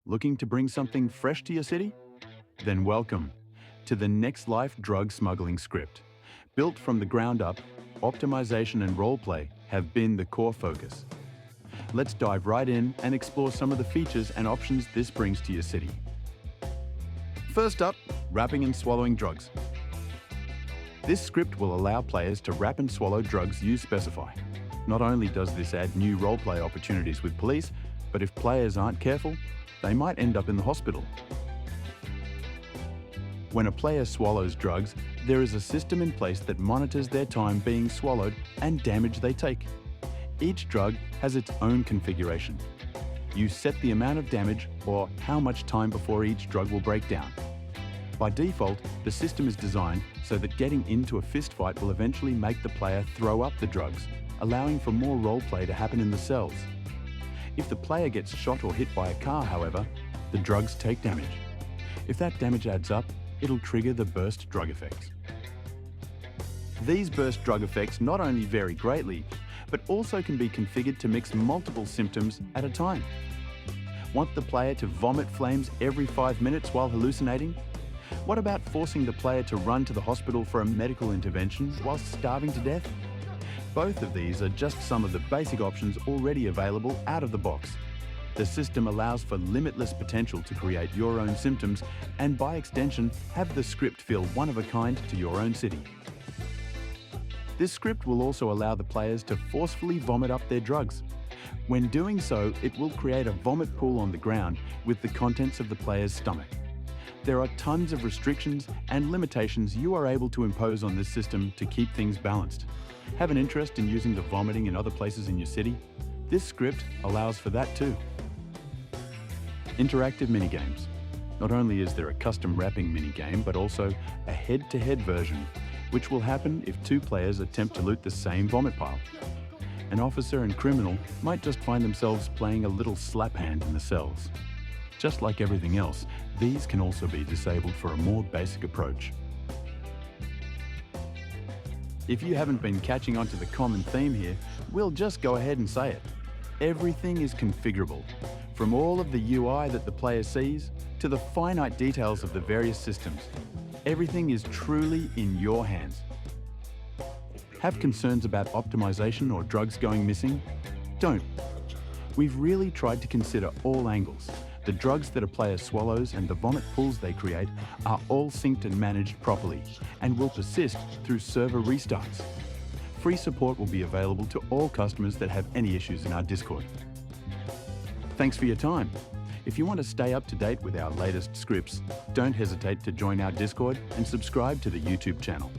Looking to bring something fresh to your city? Then welcome to the Next Life drug smuggling script. Built from the ground up, optimization and roleplay have been the core focus. Let's dive right in and explore some of the features and options this brings to your city. First up, wrapping and swallowing drugs. This script will allow players to wrap and swallow drugs you specify. Not only does this add new roleplay opportunities with police, but if players aren't careful, they might end up in the hospital. When a player swallows drugs, there is a system in place that monitors their time being swallowed and damage they take. Each drug has its own configuration. You set the amount of damage or how much time before each drug will break down. By default, the system is designed so that getting into a fistfight will eventually make the player throw up the drugs, allowing for more roleplay to happen in the cells. If the player gets shot or hit by a car, however, the drugs take damage. If that damage adds up, it'll trigger the burst drug effects. These burst drug effects not only vary greatly, but also can be configured to mix multiple symptoms at a time. Want the player to vomit flames every 5 minutes while hallucinating? What about forcing the player to run to the hospital for a medical intervention while starving to death? Both of these are just some of the basic options already available out of the box. The system allows for limitless potential to create your own symptoms and, by extension, have the script feel one of a kind to your own city. This script will also allow the players to forcefully vomit up their drugs. When doing so, it will create a vomit pool on the ground with the contents of the player's stomach. There are tons of restrictions and limitations you are able to impose on this system to keep things balanced. Have an interest in using the vomiting in other places in your city? This script allows for that too. Interactive minigames. Not only is there a custom wrapping minigame, but also a head-to-head version, which will happen if two players attempt to loot the same vomit pile. An officer and criminal might just find themselves playing a little slap hand in the cells. Just like everything else, these can also be disabled for a more basic approach. If you haven't been catching on to the common theme here, we'll just go ahead and say it. Everything is configurable, from all of the UI that the player sees to the finite details of the various systems. Everything is truly in your hands. Have concerns about optimization or drugs going missing? Don't. We've really tried to consider all angles. The drugs that a player swallows and the vomit pools they create are all synced and managed properly and will persist through server restarts. Free support will be available to all customers that have any issues in our Discord. Thanks for your time. If you want to stay up to date with our latest scripts, don't hesitate to join our Discord and subscribe to the YouTube channel.